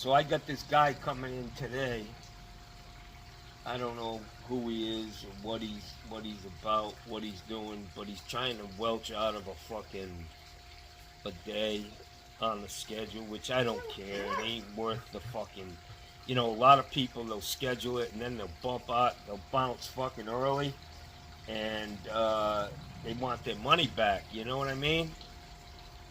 So I got this guy coming in today. I don't know who he is or what he's about, what he's doing, but he's trying to welch out of a day on the schedule, which I don't care. It ain't worth the fucking. You know, a lot of people, they'll schedule it and then they'll bounce fucking early, and they want their money back. You know what I mean?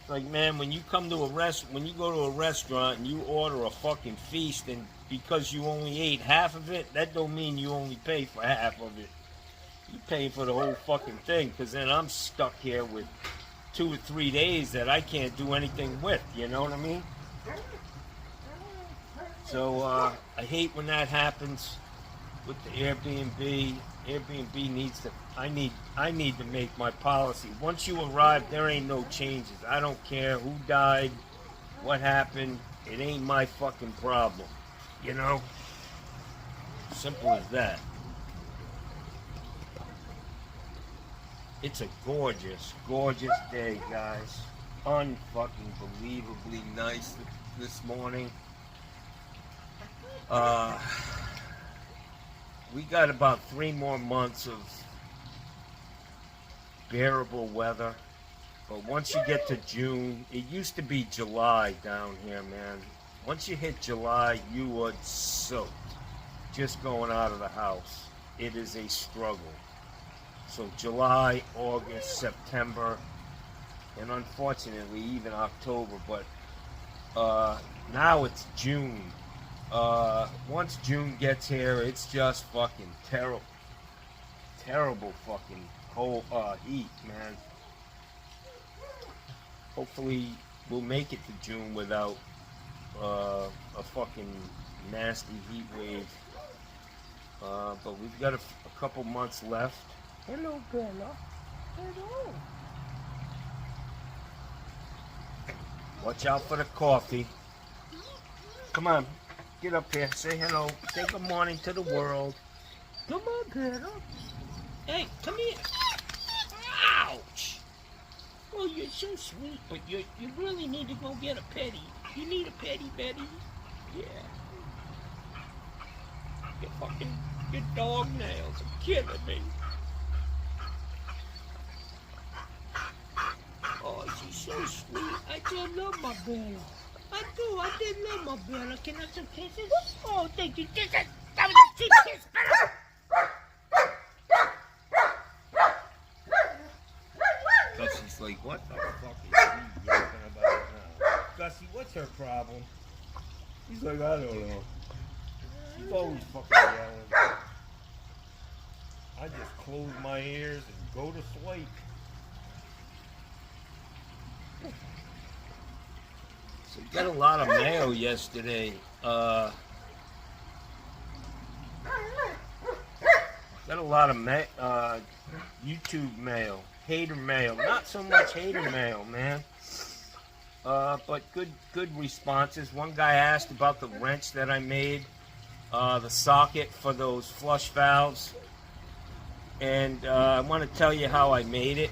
It's like, man, when you go to a restaurant and you order a fucking feast, and because you only ate half of it, that don't mean you only pay for half of it. You pay for the whole fucking thing, because then I'm stuck here with 2 or 3 days that I can't do anything with. You know what I mean? So I hate when that happens with the Airbnb. Airbnb needs to. I need to make my policy. Once you arrive, there ain't no changes. I don't care who died, what happened. It ain't my fucking problem. You know? Simple as that. It's a gorgeous, gorgeous day, guys. Unfucking believably nice this morning. We got about 3 more months of bearable weather. But once you get to June, it used to be July down here, man. Once you hit July, you are soaked just going out of the house. It is a struggle. So July, August, September, and unfortunately even October. But now it's June. Once June gets here, it's just fucking terrible. Terrible fucking cold heat, man. Hopefully we'll make it to June without a fucking nasty heat wave. But we've got a couple months left. Hello, Bella. Hello. Watch out for the coffee. Come on. Get up here, say hello, say good morning to the world. Come on, Bella. Hey, come here. Ouch! Oh, you're so sweet, but you really need to go get a petty. You need a petty, Betty. Yeah. Your dog nails are killing me. Oh, she's so sweet. I do love my Bella. I do. I did love my Bella. Can I have some kisses? Oh, thank you. Kisses. That was a cheap kiss, Bella. Gussie's like, what the fuck is he yapping about now? Gussie, what's her problem? He's like, I don't know. She's always fucking yelling. I just close my ears and go to sleep. So we got a lot of mail yesterday. Got a lot of YouTube mail, hater mail. Not so much hater mail, man. But good responses. One guy asked about the wrench that I made, the socket for those flush valves, and I want to tell you how I made it.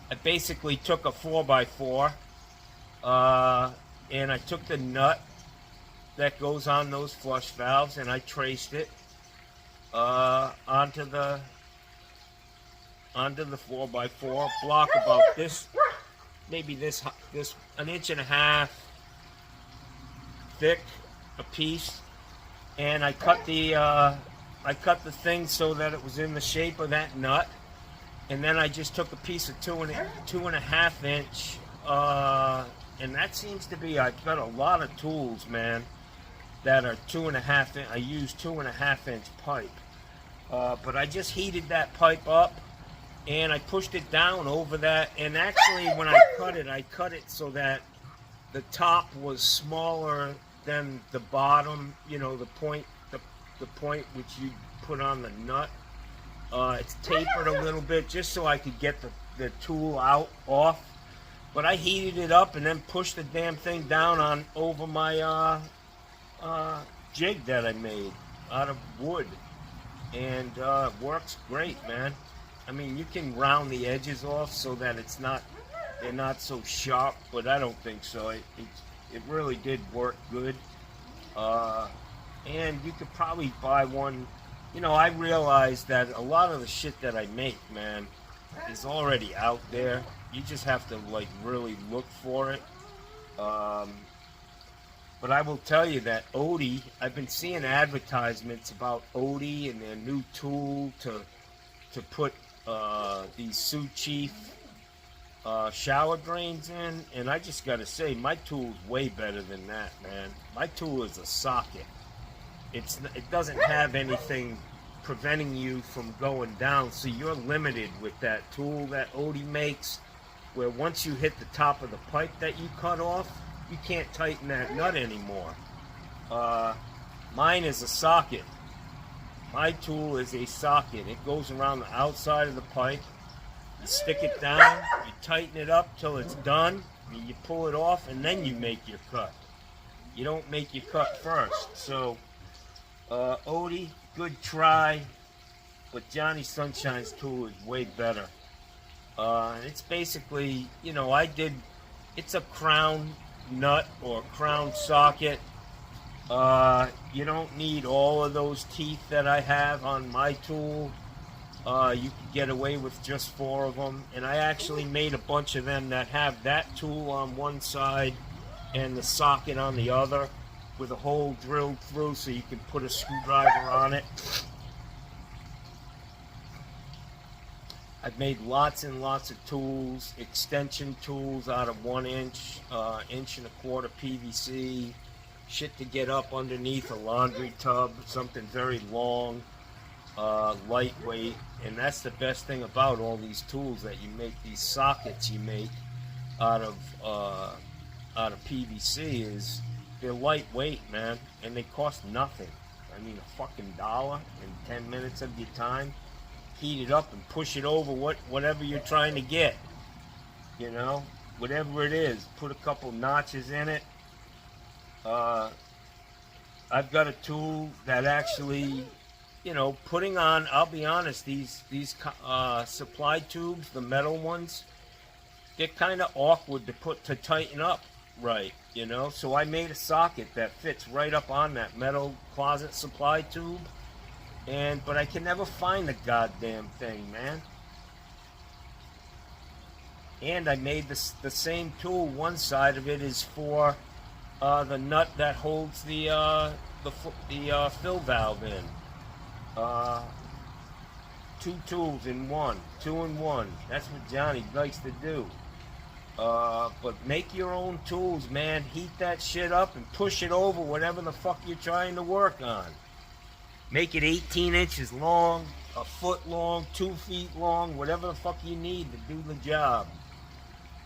I basically took a 4x4. And I took the nut that goes on those flush valves and I traced it onto the 4x4 block about this, maybe this 1.5 inches thick a piece, and I cut the thing so that it was in the shape of that nut, and then I just took a piece of 2.5 inch. And that seems to be, I've got a lot of tools, man, that are 2.5 inch. I use 2.5 inch pipe. But I just heated that pipe up and I pushed it down over that. And actually, when I cut it so that the top was smaller than the bottom, you know, the point which you put on the nut. It's tapered a little bit just so I could get the tool off. But I heated it up and then pushed the damn thing down over my jig that I made out of wood, and it works great, man. I mean, you can round the edges off so that they're not so sharp, but I don't think so. It really did work good. Uh, and you could probably buy one. You know, I realize that a lot of the shit that I make, man, is already out there. You just have to like really look for it. Um, but I will tell you that Odie, I've been seeing advertisements about Odie and their new tool to put these Sioux Chief shower drains in, and I just gotta say, my tool's way better than that, man. My tool is a socket. It doesn't have anything preventing you from going down, so you're limited with that tool that Odie makes, where once you hit the top of the pipe that you cut off, you can't tighten that nut anymore. Mine is a socket. My tool is a socket. It goes around the outside of the pipe. You stick it down, you tighten it up till it's done, and you pull it off, and then you make your cut. You don't make your cut first. So, Odie, good try, but Johnny Sunshine's tool is way better. It's basically, you know, it's a crown nut or crown socket. You don't need all of those teeth that I have on my tool. You could get away with just 4 of them, and I actually made a bunch of them that have that tool on one side and the socket on the other with a hole drilled through so you can put a screwdriver on it. I've made lots and lots of tools, extension tools out of 1 inch, 1.25 inch PVC, shit to get up underneath a laundry tub, something very long, lightweight. And that's the best thing about all these tools that you make, these sockets you make out of PVC, is they're lightweight, man, and they cost nothing. I mean, a fucking $1 in 10 minutes of your time. Heat it up and push it over whatever you're trying to get. You know, whatever it is, put a couple notches in it. I've got a tool that actually, you know, putting on, I'll be honest, these supply tubes, the metal ones, they're kind of awkward to tighten up right, you know. So I made a socket that fits right up on that metal closet supply tube, but I can never find the goddamn thing, man. And I made the same tool. One side of it is for the nut that holds the fill valve in. 2 tools in one, 2 in 1. That's what Johnny likes to do. But make your own tools, man. Heat that shit up and push it over whatever the fuck you're trying to work on. Make it 18 inches long, a foot long, 2 feet long, whatever the fuck you need to do the job.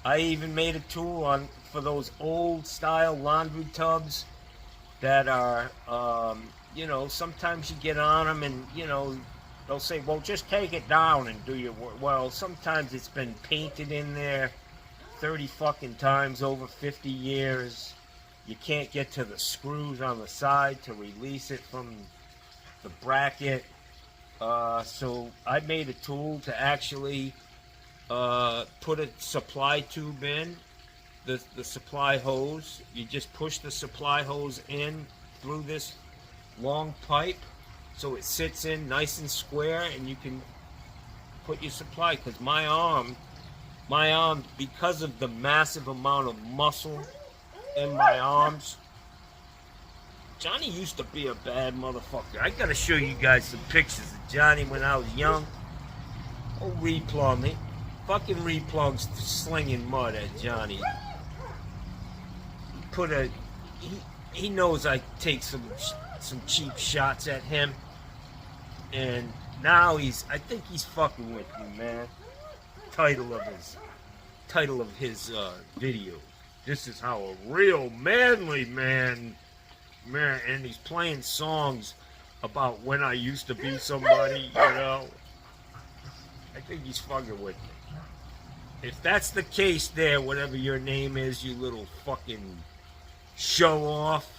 I even made a tool for those old style laundry tubs that are, you know, sometimes you get on them and, you know, they'll say, well, just take it down and do your work. Well, sometimes it's been painted in there 30 fucking times over 50 years. You can't get to the screws on the side to release it from the bracket. So I made a tool to actually put a supply tube in, the supply hose. You just push the supply hose in through this long pipe so it sits in nice and square, and you can put your supply, because my arm, because of the massive amount of muscle in my arms, Johnny used to be a bad motherfucker. I gotta show you guys some pictures of Johnny when I was young. Oh, Replum, fucking Replum's slinging mud at Johnny. He knows I take some cheap shots at him, and now I think he's fucking with me, man. Title of his video. This is how a real manly man, and he's playing songs about when I used to be somebody, you know. I think he's fucking with me. If that's the case there, whatever your name is, you little fucking show off.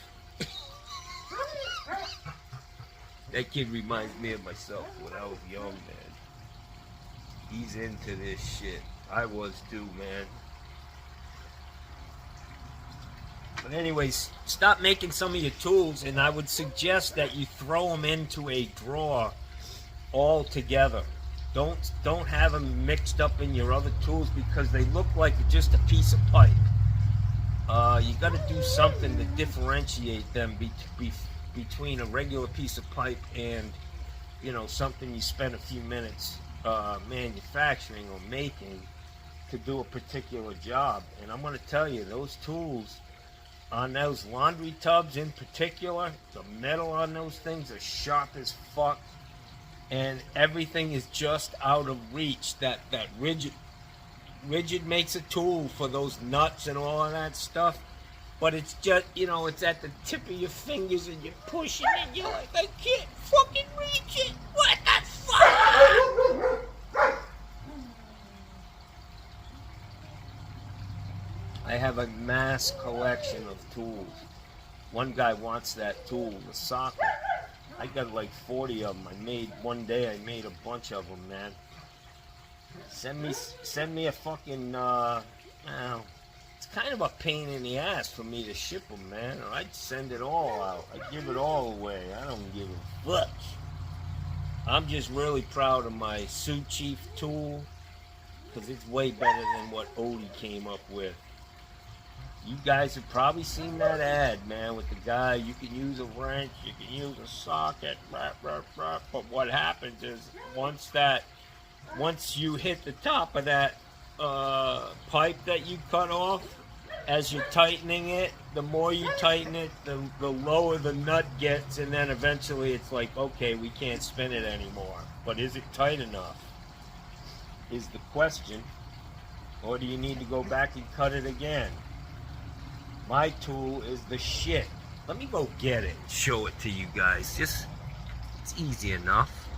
That kid reminds me of myself when I was young, man. He's into this shit. I was too, man. But anyways, stop making some of your tools, and I would suggest that you throw them into a drawer all together. Don't have them mixed up in your other tools because they look like just a piece of pipe. You got to do something to differentiate them between a regular piece of pipe and, you know, something you spend a few minutes manufacturing or making to do a particular job. And I'm going to tell you, those tools on those laundry tubs in particular, the metal on those things are sharp as fuck, and everything is just out of reach. That rigid makes a tool for those nuts and all of that stuff, but it's just, you know, it's at the tip of your fingers and you're pushing and you're like, I can't fucking reach it. What the fuck? I have a mass collection of tools. One guy wants that tool, the socket. I got like 40 of them. One day I made a bunch of them, man. Send me a fucking, it's kind of a pain in the ass for me to ship them, man. Or I'd send it all out. I'd give it all away. I don't give a fuck. I'm just really proud of my Sioux Chief tool, because it's way better than what Odie came up with. You guys have probably seen that ad, man, with the guy, you can use a wrench, you can use a socket, but what happens is once you hit the top of that pipe that you cut off, as you're tightening it, the more you tighten it, the lower the nut gets, and then eventually it's like, okay, we can't spin it anymore. But is it tight enough? Is the question. Or do you need to go back and cut it again? My tool is the shit. Let me go get it and show it to you guys. It's easy enough.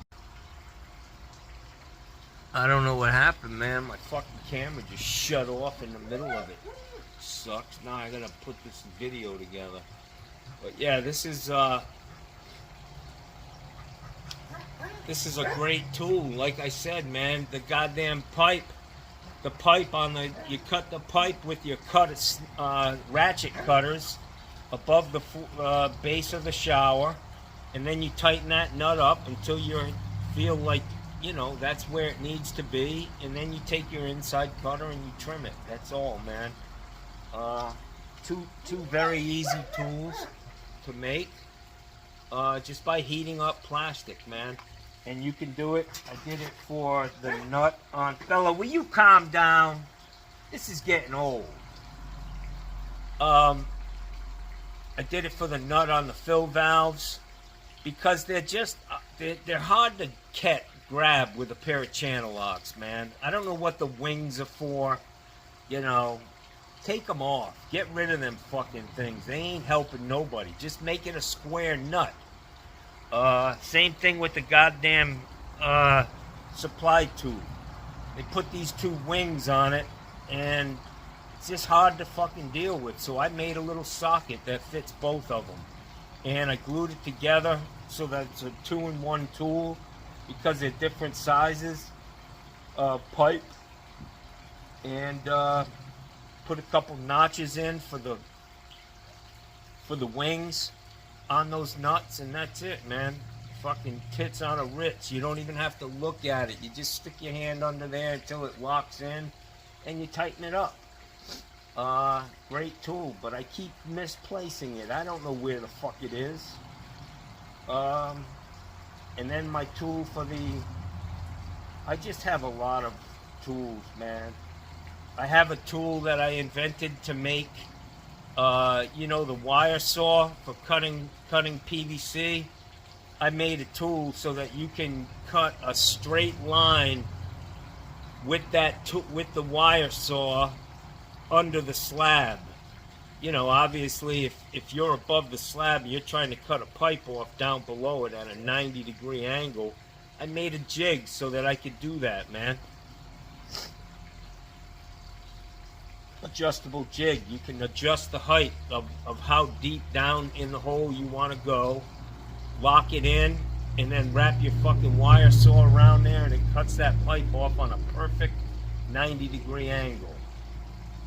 I don't know what happened, man. My fucking camera just shut off in the middle of it. Sucks. Now I gotta put this video together. But yeah, this is a great tool. Like I said, man, the goddamn pipe. The pipe you cut the pipe with your ratchet cutters above the base of the shower, and then you tighten that nut up until you feel like, you know, that's where it needs to be, and then you take your inside cutter and you trim it. That's all, man. Two very easy tools to make just by heating up plastic, man. And you can do it. I did it for the nut on... Fella, will you calm down? This is getting old. I did it for the nut on the fill valves because they're just... They're hard to grab with a pair of channel locks, man. I don't know what the wings are for. You know, take them off. Get rid of them fucking things. They ain't helping nobody. Just make it a square nut. Same thing with the goddamn supply tube. They put these two wings on it, and it's just hard to fucking deal with. So I made a little socket that fits both of them, and I glued it together so that it's a 2-in-1 tool because they're different sizes of pipe, and put a couple notches in for the wings on those nuts, and that's it, man. Fucking tits on a Ritz. You don't even have to look at it. You just stick your hand under there until it locks in, and you tighten it up. Great tool, but I keep misplacing it. I don't know where the fuck it is. And then my tool for I just have a lot of tools, man. I have a tool that I invented to make you know, the wire saw for cutting PVC. I made a tool so that you can cut a straight line with with the wire saw under the slab. You know, obviously, if you're above the slab and you're trying to cut a pipe off down below it at a 90-degree angle, I made a jig so that I could do that, man. Adjustable jig. You can adjust the height of how deep down in the hole you want to go, lock it in, and then wrap your fucking wire saw around there, and it cuts that pipe off on a perfect 90-degree angle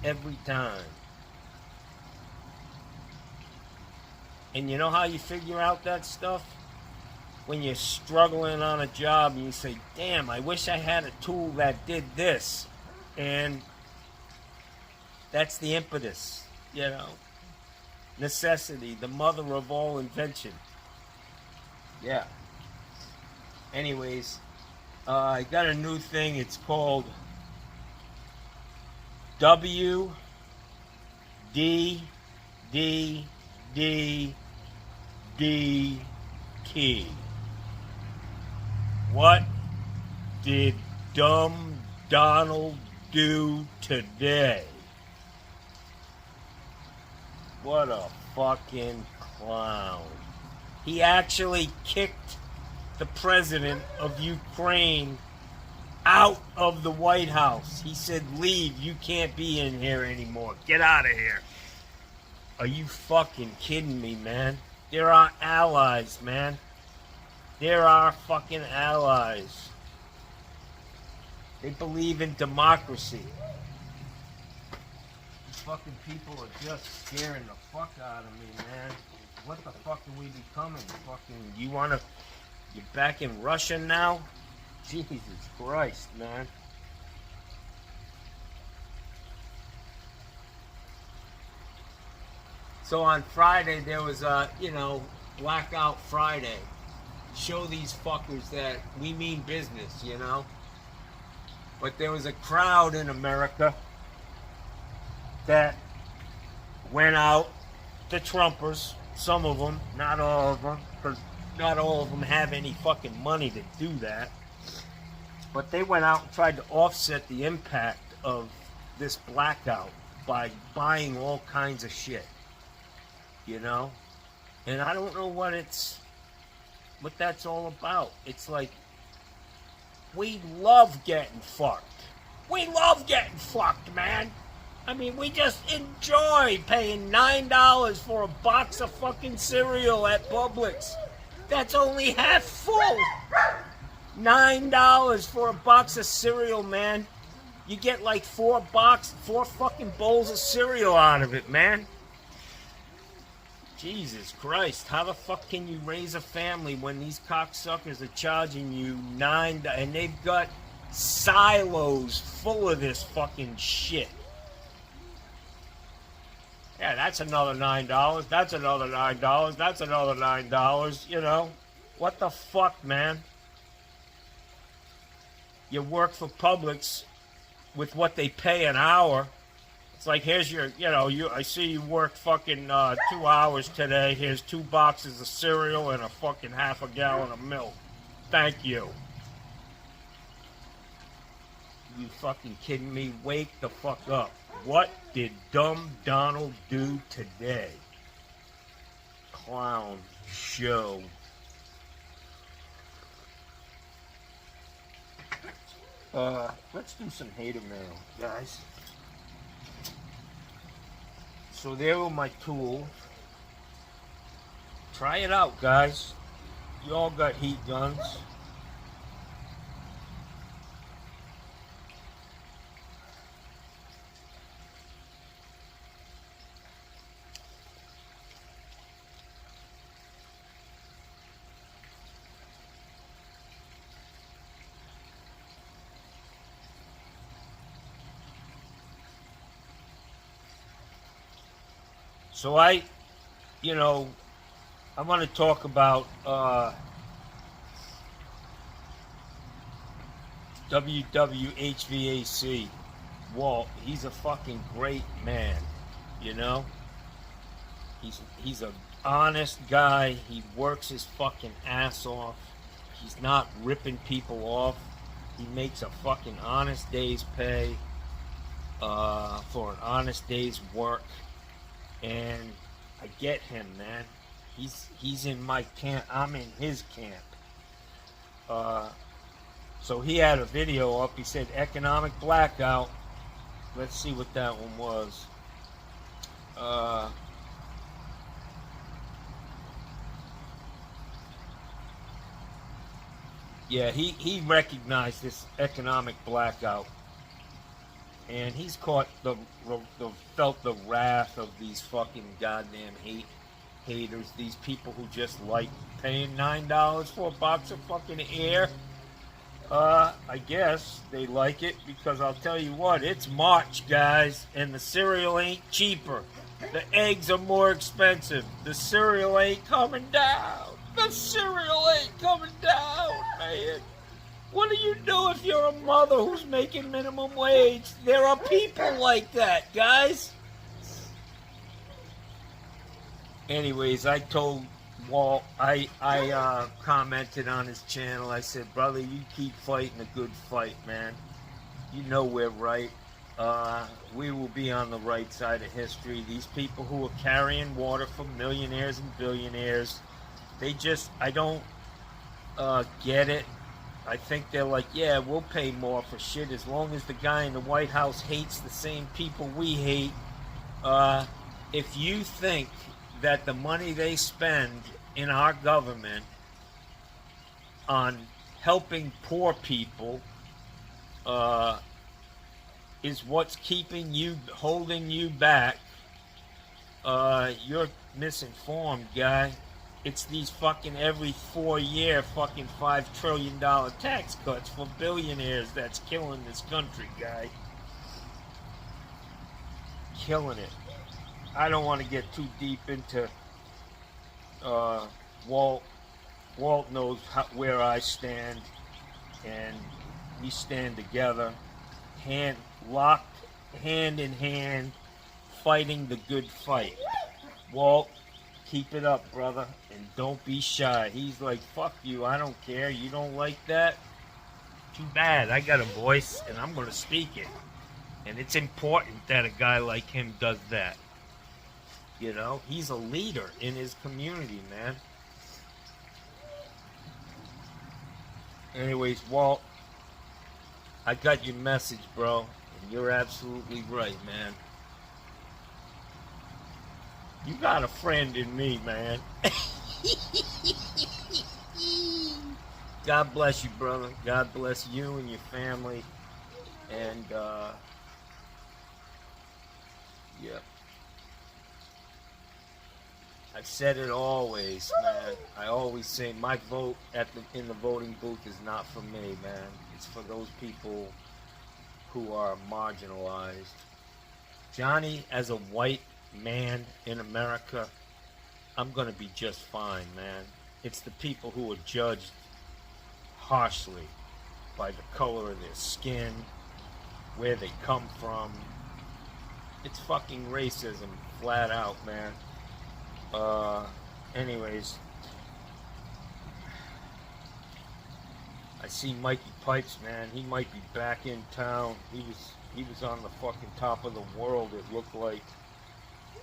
every time. And you know how you figure out that stuff? When you're struggling on a job and you say, damn, I wish I had a tool that did this. And that's the impetus, you know. Necessity, the mother of all invention. Yeah. Anyways, I got a new thing. It's called W D D D D T. What did dumb Donald do today? What a fucking clown. He actually kicked the president of Ukraine out of the White House. He said, leave, you can't be in here anymore. Get out of here. Are you fucking kidding me, man? They're our allies, man. They're our fucking allies. They believe in democracy. These fucking people are just scaring the fuck out of me, man. What the fuck are we becoming? Fucking, you're back in Russia now? Jesus Christ, man. So on Friday, there was a, Blackout Friday. Show these fuckers that we mean business, you know? But there was a crowd in America that went out, the Trumpers, some of them, not all of them, because not all of them have any fucking money to do that. But they went out and tried to offset the impact of this blackout by buying all kinds of shit, you know? And I don't know what that's all about. It's like, we love getting fucked. We love getting fucked, man. I mean, we just enjoy paying $9 for a box of fucking cereal at Publix. That's only half full. $9 for a box of cereal, man. You get like four fucking bowls of cereal out of it, man. Jesus Christ, how the fuck can you raise a family when these cocksuckers are charging you $9 and they've got silos full of this fucking shit? Yeah, that's another $9. That's another $9. That's another $9, you know? What the fuck, man? You work for Publix with what they pay an hour. It's like, here's your, I see you worked fucking 2 hours today. Here's 2 boxes of cereal and a fucking half a gallon of milk. Thank you. You fucking kidding me? Wake the fuck up. What did dumb Donald do today? Clown show. Let's do some hater mail, guys. So there were my tools. Try it out, guys. You all got heat guns. So I want to talk about WWHVAC. Walt, he's a fucking great man, you know? He's an honest guy. He works his fucking ass off. He's not ripping people off. He makes a fucking honest day's pay for an honest day's work. And I get him, man. He's in my camp. I'm in his camp. So he had a video up. He said economic blackout. Let's see what that one was. Yeah, he recognized this economic blackout. And he's felt the wrath of these fucking goddamn haters, these people who just like paying $9 for a box of fucking air. I guess they like it because I'll tell you what, it's March, guys, and the cereal ain't cheaper. The eggs are more expensive. The cereal ain't coming down. The cereal ain't coming down, man. What do you do if you're a mother who's making minimum wage? There are people like that, guys. Anyways, I told Walt, I commented on his channel. I said, brother, you keep fighting a good fight, man. You know we're right. We will be on the right side of history. These people who are carrying water for millionaires and billionaires, I don't get it. I think they're like, yeah, we'll pay more for shit as long as the guy in the White House hates the same people we hate. If you think that the money they spend in our government on helping poor people is what's holding you back, you're misinformed, guy. It's these fucking every 4-year fucking $5 trillion tax cuts for billionaires that's killing this country, guy. Killing it. I don't want to get too deep into Walt. Walt knows where I stand, and we stand together, locked hand in hand, fighting the good fight. Walt, keep it up, brother, and don't be shy. He's like, fuck you, I don't care. You don't like that? Too bad. I got a voice, and I'm going to speak it. And it's important that a guy like him does that. You know, he's a leader in his community, man. Anyways, Walt, I got your message, bro, and you're absolutely right, man. You got a friend in me, man. God bless you, brother. God bless you and your family. And, yeah. I've said it always, man. I always say my vote in the voting booth is not for me, man. It's for those people who are marginalized. Johnny, as a white man in America, I'm going to be just fine, man. It's the people who are judged harshly by the color of their skin, where they come from. It's fucking racism, flat out, man. Anyways, I see Mikey Pipes, man. He might be back in town. He was on the fucking top of the world, it looked like.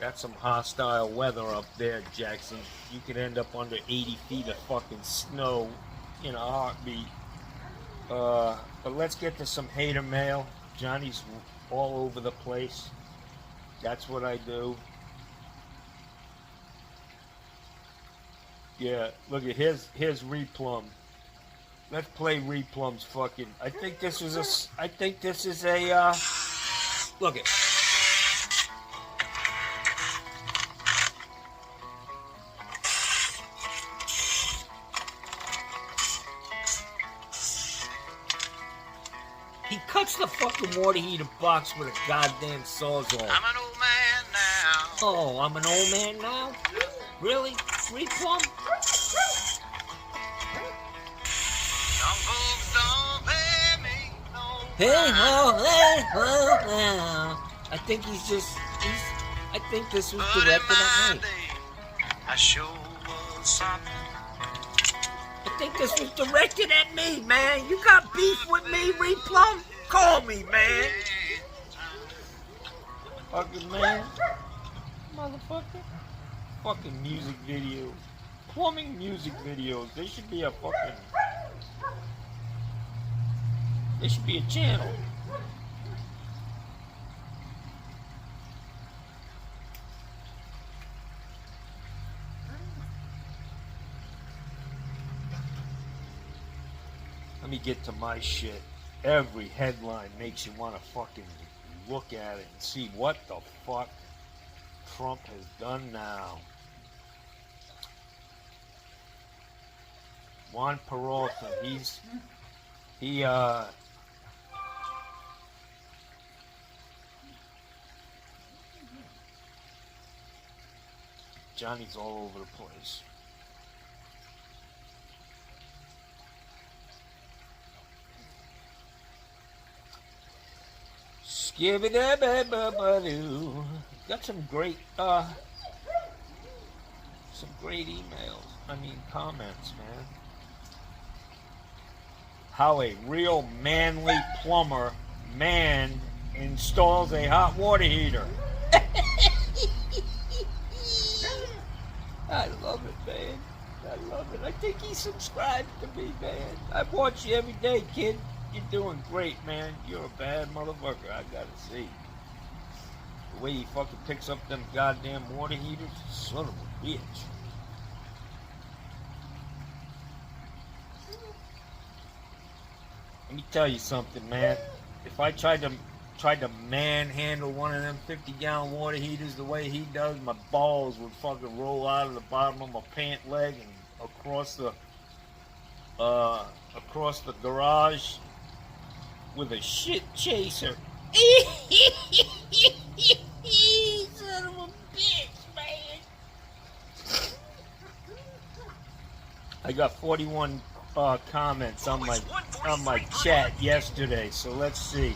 Got some hostile weather up there, Jackson. You could end up under 80 feet of fucking snow in a heartbeat. But let's get to some hater mail. Johnny's all over the place. That's what I do. Yeah, look at here's Replum. Let's play Replum's fucking. I think this is a. Look it. He cuts the fucking water heater box with a goddamn sawzall. I'm an old man now. Oh, I'm an old man now? Really? Replum? Young folks don't pay me no Hey mind. ho, hey ho, I think I think this was But in directed my at me. day, I sure was something. I think this was directed at me, man. You got beef with me, Replum? Call me, man. Fucking man. Motherfucker. Fucking music videos. Plumbing music videos. They should be a fucking... They should be a channel. Let me get to my shit. Every headline makes you want to fucking look at it and see what the fuck Trump has done now. Juan Peralta. He Johnny's all over the place. Skibidi-ba-ba-ba-doo. Got some great emails. Comments, man. How a real manly plumber man installs a hot water heater. I love it, man. I love it. I think he subscribed to me, man. I watch you every day, kid. You're doing great, man. You're a bad motherfucker, I gotta see. The way he fucking picks up them goddamn water heaters, son of a bitch. Let me tell you something, man. If I tried to manhandle one of them 50-gallon water heaters the way he does, my balls would fucking roll out of the bottom of my pant leg and across the garage with a shit chaser. Son of a bitch, man. I got 41 comments on my chat yesterday, so let's see.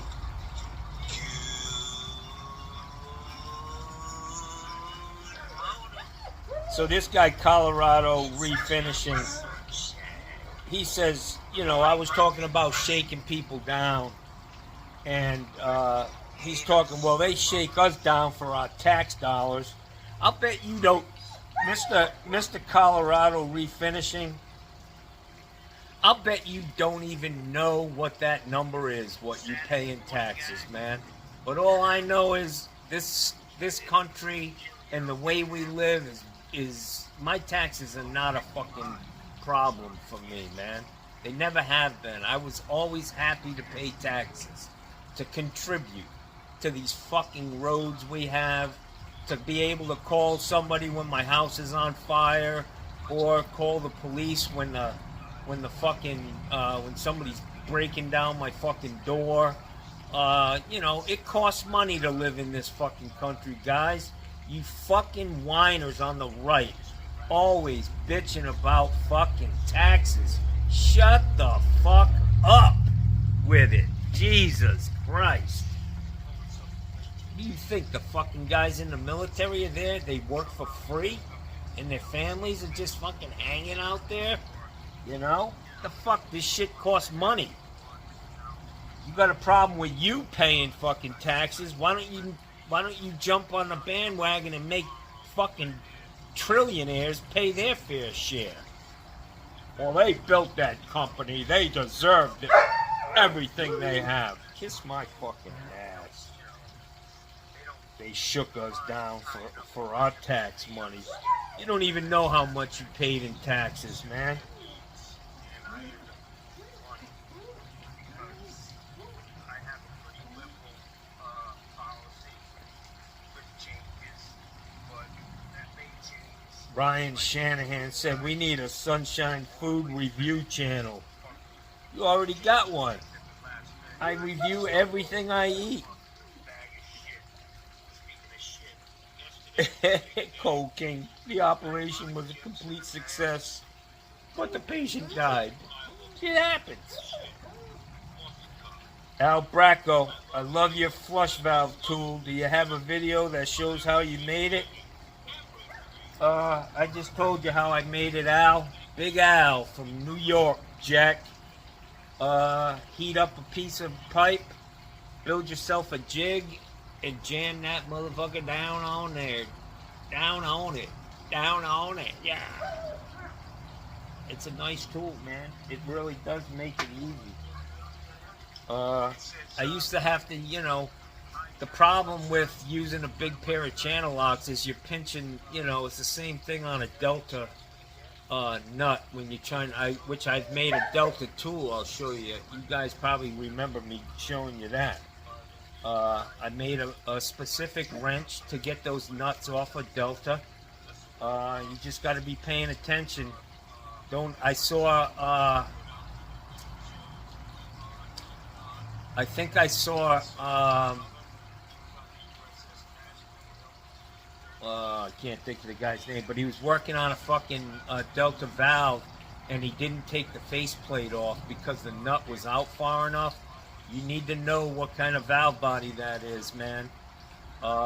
So this guy, Colorado Refinishing, he says, I was talking about shaking people down, and he's talking, well, they shake us down for our tax dollars. I'll bet you don't, Mr. Colorado Refinishing, I'll bet you don't even know what that number is, what you pay in taxes, man. But all I know is this country and the way we live is my taxes are not a fucking problem for me, man. They never have been. I was always happy to pay taxes, to contribute to these fucking roads we have, to be able to call somebody when my house is on fire, or call the police when somebody's breaking down my fucking door. It costs money to live in this fucking country, guys. You fucking whiners on the right, always bitching about fucking taxes. Shut the fuck up with it. Jesus Christ. Do you think the fucking guys in the military are there? They work for free? And their families are just fucking hanging out there? The fuck, this shit costs money. You got a problem with you paying fucking taxes? Why don't you jump on the bandwagon and make fucking trillionaires pay their fair share? Well, they built that company. They deserved it. Everything they have. Kiss my fucking ass. They shook us down for our tax money. You don't even know how much you paid in taxes, man. Ryan Shanahan said we need a Sunshine Food Review channel. You already got one. I review everything I eat. Cold King, the operation was a complete success, but the patient died. It happens. Al Bracco, I love your flush valve tool. Do you have a video that shows how you made it? I just told you how I made it, Al. Big Al from New York, Jack. Heat up a piece of pipe, build yourself a jig, and jam that motherfucker down on there. Down on it. Down on it. Yeah. It's a nice tool, man. It really does make it easy. I used to have to, the problem with using a big pair of channel locks is you're pinching, it's the same thing on a Delta nut when you're trying, which I've made a Delta tool. I'll show you. You guys probably remember me showing you that. I made a specific wrench to get those nuts off of Delta. You just got to be paying attention Don't. I saw. I think I saw. I can't think of the guy's name, but he was working on a fucking Delta valve, and he didn't take the faceplate off because the nut was out far enough. You need to know what kind of valve body that is, man,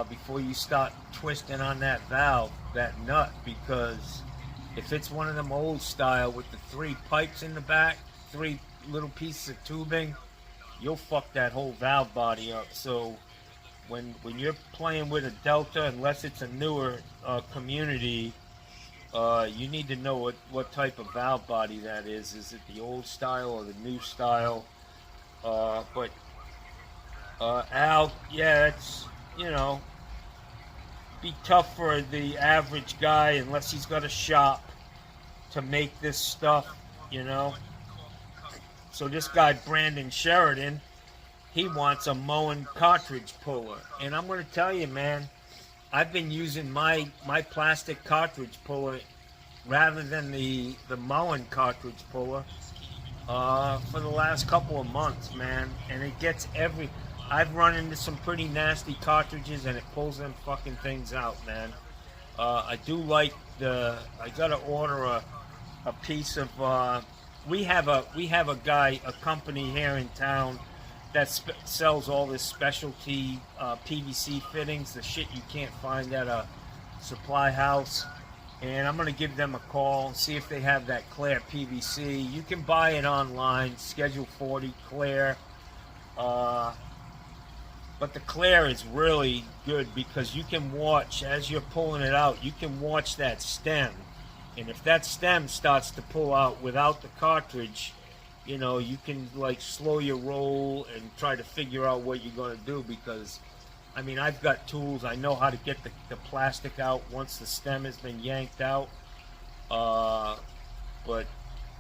before you start twisting on that valve, that nut, because if it's one of them old style with the 3 pipes in the back, 3 little pieces of tubing, you'll fuck that whole valve body up. So when you're playing with a Delta, unless it's a newer community, you need to know what type of valve body that is. Is it the old style or the new style? But Al, yeah, it's, be tough for the average guy unless he's got a shop to make this stuff, you know. So this guy Brandon Sheridan, he wants a Moen cartridge puller, and I'm going to tell you, man, I've been using my plastic cartridge puller rather than the Moen cartridge puller for the last couple of months, man, and it gets I've run into some pretty nasty cartridges, and it pulls them fucking things out, man. I do like I gotta order a piece of. We have a guy, a company here in town that sells all this specialty PVC fittings, the shit you can't find at a supply house. And I'm gonna give them a call and see if they have that clear PVC. You can buy it online, Schedule 40 clear. But the clear is really good because you can watch, as you're pulling it out, you can watch that stem. And if that stem starts to pull out without the cartridge, you can like slow your roll and try to figure out what you're going to do, because, I mean, I've got tools. I know how to get the plastic out once the stem has been yanked out. But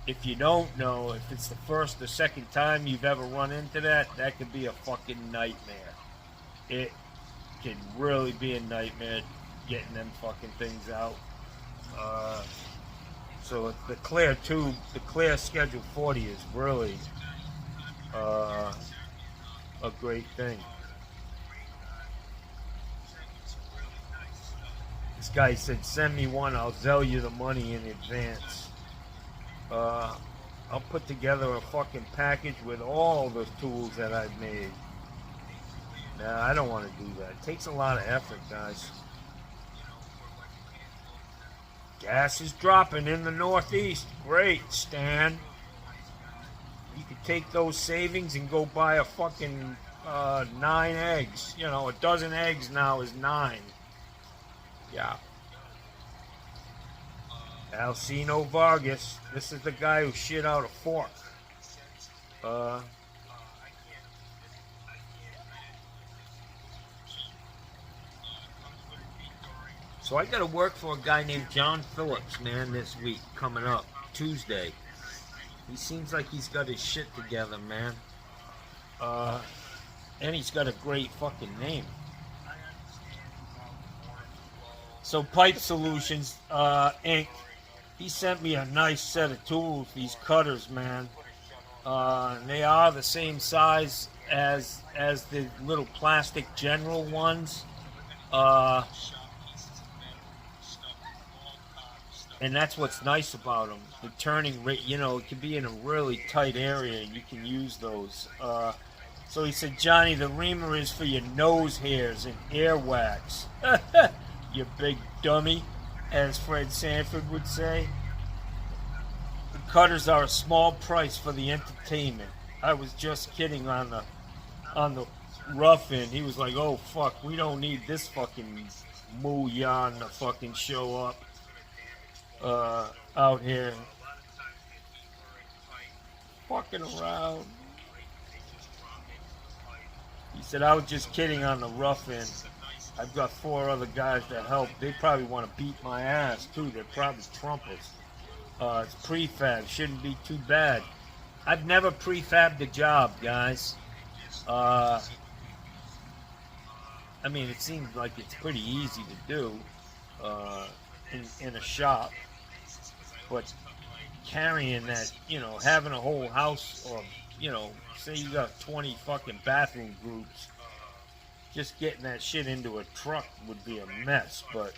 if you don't know, if it's the first or second time you've ever run into that could be a fucking nightmare. It can really be a nightmare getting them fucking things out. So the clear tube, the clear Schedule 40 is really a great thing. This guy said, send me one, I'll sell you the money in advance. I'll put together a fucking package with all the tools that I've made. Nah, I don't want to do that. It takes a lot of effort, guys. Gas is dropping in the Northeast. Great, Stan. You could take those savings and go buy a fucking 9 eggs. A dozen eggs now is 9. Yeah. Alcino Vargas. This is the guy who shit out a fork. So I got to work for a guy named John Phillips, man, this week coming up, Tuesday. He seems like he's got his shit together, man. And he's got a great fucking name. So Pipe Solutions, Inc., he sent me a nice set of tools, these cutters, man. They are the same size as the little plastic general ones. And that's what's nice about them. The turning rate, it can be in a really tight area, and you can use those. So he said, Johnny, the reamer is for your nose hairs and earwax. You big dummy, as Fred Sanford would say. The cutters are a small price for the entertainment. I was just kidding on the rough end. He was like, oh, fuck, we don't need this fucking moo yarn to fucking show up. Out here fucking around. He said, I was just kidding on the rough end. I've got 4 other guys that help. They probably want to beat my ass too. They're probably trumpers. It's prefab, shouldn't be too bad. I've never prefabbed a job, guys. I mean, it seems like it's pretty easy to do in a shop. But carrying that, having a whole house, or, say you got 20 fucking bathroom groups, just getting that shit into a truck would be a mess. But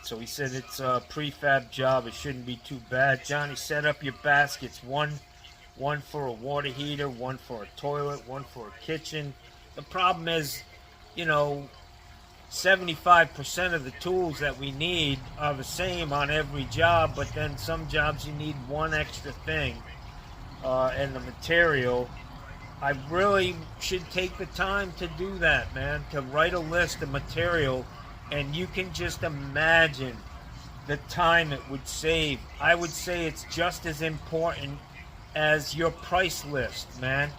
so he said it's a prefab job. It shouldn't be too bad. Johnny, set up your baskets. One for a water heater, one for a toilet, one for a kitchen. The problem is, 75% of the tools that we need are the same on every job, but then some jobs you need one extra thing, and the material. I really should take the time to do that, man, to write a list of material, and you can just imagine the time it would save. I would say it's just as important as your price list, man.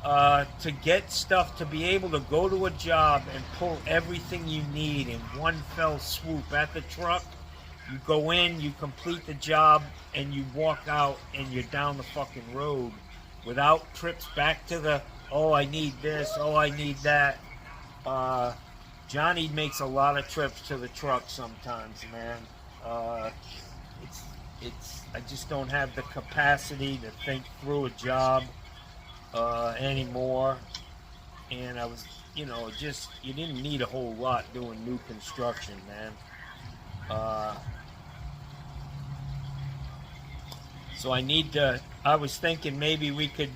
To get stuff, to be able to go to a job and pull everything you need in one fell swoop at the truck. You go in, you complete the job, and you walk out, and you're down the fucking road without trips back to the, oh, I need this, oh, I need that. Johnny makes a lot of trips to the truck sometimes, man. I just don't have the capacity to think through a job anymore. And I was, you didn't need a whole lot doing new construction, man. So I was thinking maybe we could,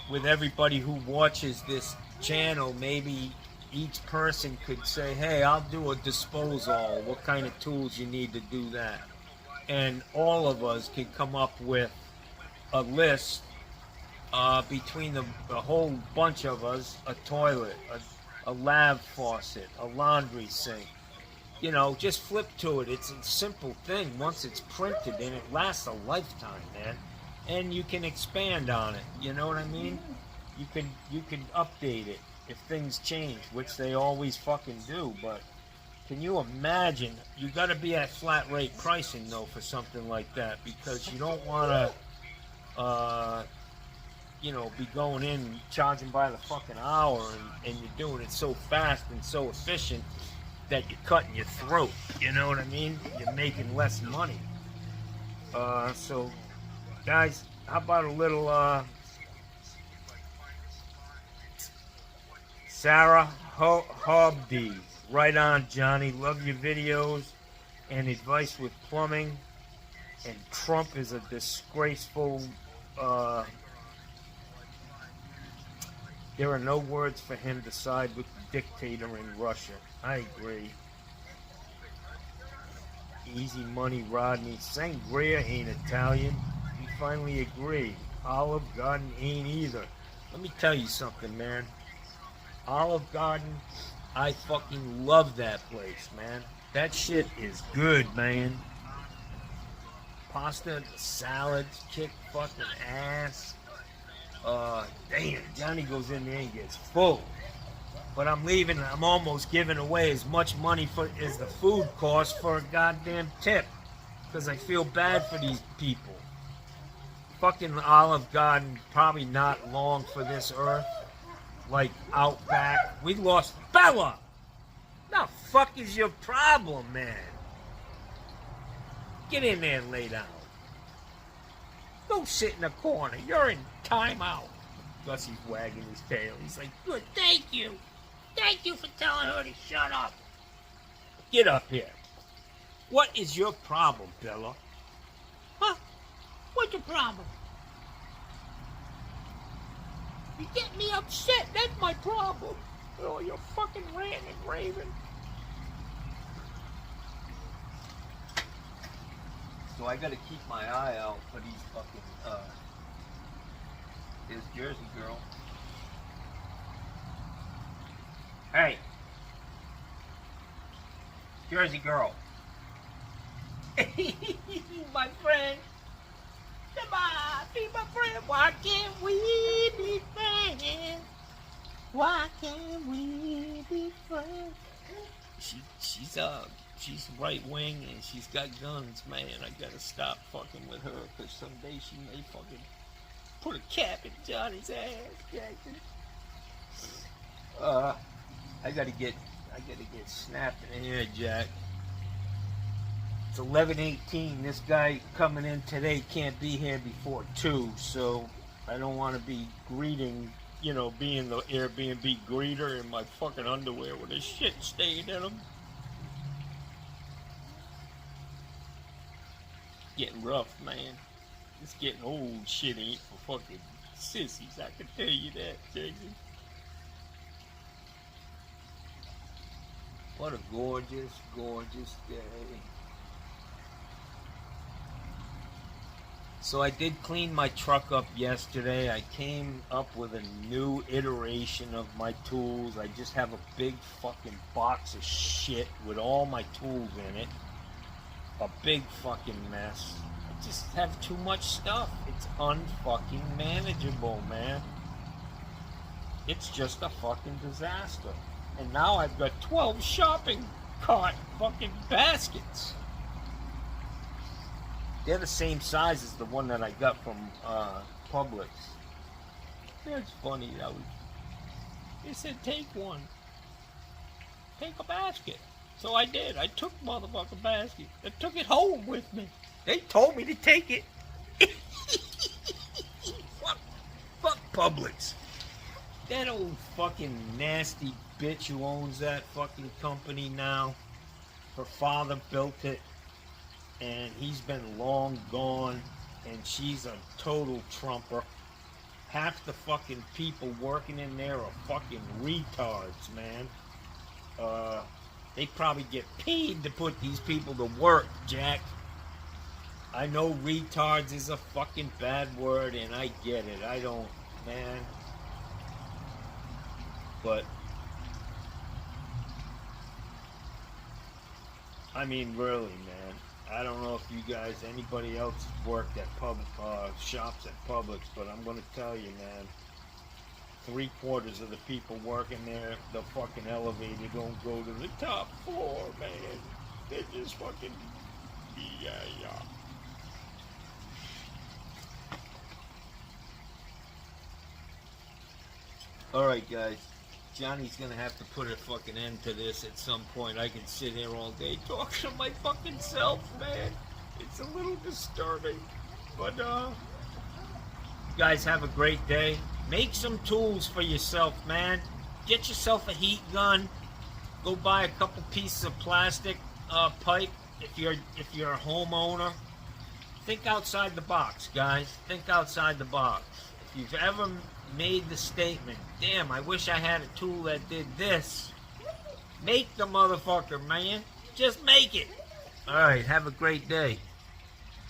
with everybody who watches this channel, maybe each person could say, hey, I'll do a disposal, what kind of tools you need to do that. And all of us could come up with a list, between the whole bunch of us, a toilet, a lav faucet, a laundry sink. Just flip to it. It's a simple thing once it's printed, and it lasts a lifetime, man. And you can expand on it. You know what I mean? You can update it if things change, which they always fucking do. But can you imagine? You got to be at flat rate pricing though for something like that, because you don't want to, be going in charging by the fucking hour, and you're doing it so fast and so efficient that you're cutting your throat. You know what I mean? You're making less money. So, guys, how about a little Sarah Hobdy? Right on, Johnny. Love your videos and advice with plumbing. And Trump is a disgraceful. There are no words for him to side with the dictator in Russia. I agree. Easy money, Rodney. Sangria ain't Italian. We finally agree. Olive Garden ain't either. Let me tell you something, man. Olive Garden, I fucking love that place, man. That shit is good, man. Pasta, salads, kick fucking ass. Damn, Johnny goes in there and gets full. But I'm almost giving away as much money as the food costs for a goddamn tip. Because I feel bad for these people. Fucking Olive Garden, probably not long for this earth. Like Outback. We lost Bella! The fuck is your problem, man? Get in there and lay down. Don't sit in the corner. You're in timeout. Gussie's wagging his tail. He's like, good, thank you. Thank you for telling her to shut up. Get up here. What is your problem, Bella? Huh? What's your problem? You get me upset. That's my problem. Oh, you're fucking ranting and raving. So I gotta keep my eye out for these fucking, this Jersey girl. Hey. Jersey girl. My friend. Come on, be my friend. Why can't we be friends? Why can't we be friends? She's right wing and she's got guns, man. I gotta stop fucking with her, because someday she may fucking put a cap in Johnny's ass, Jackson. I gotta get snapped in the head, Jack. It's 11:18. This guy coming in today can't be here before 2, so I don't want to be greeting, being the Airbnb greeter in my fucking underwear with a shit stain in them. Getting rough, man. It's getting old. Shit ain't for fucking sissies. I can tell you that, Jason. What a gorgeous, gorgeous day. So I did clean my truck up yesterday. I came up with a new iteration of my tools. I just have a big fucking box of shit with all my tools in it. A big fucking mess. I just have too much stuff. It's unfucking manageable, man. It's just a fucking disaster. And now I've got 12 shopping cart fucking baskets. They're the same size as the one that I got from Publix. It's funny that they said take one. Take a basket. So I did. I took motherfucking basket. I took it home with me. They told me to take it. Fuck Publix. That old fucking nasty bitch who owns that fucking company now. Her father built it. And he's been long gone. And she's a total trumper. Half the fucking people working in there are fucking retards, man. They probably get paid to put these people to work, Jack. I know retards is a fucking bad word, and I get it. I don't, man. But, I mean, really, man. I don't know if you guys, anybody else worked at shops at Publix, but I'm going to tell you, man. 3/4 of the people working there, the fucking elevator don't go to the top floor, man. They're just fucking, yeah. Alright, guys. Johnny's gonna have to put a fucking end to this at some point. I can sit here all day talking to my fucking self, man. It's a little disturbing. But, guys, have a great day. Make some tools for yourself, man. Get yourself a heat gun. Go buy a couple pieces of plastic pipe if you're a homeowner. Think outside the box, guys. Think outside the box. If you've ever made the statement, damn, I wish I had a tool that did this, make the motherfucker, man. Just make it. All right, have a great day.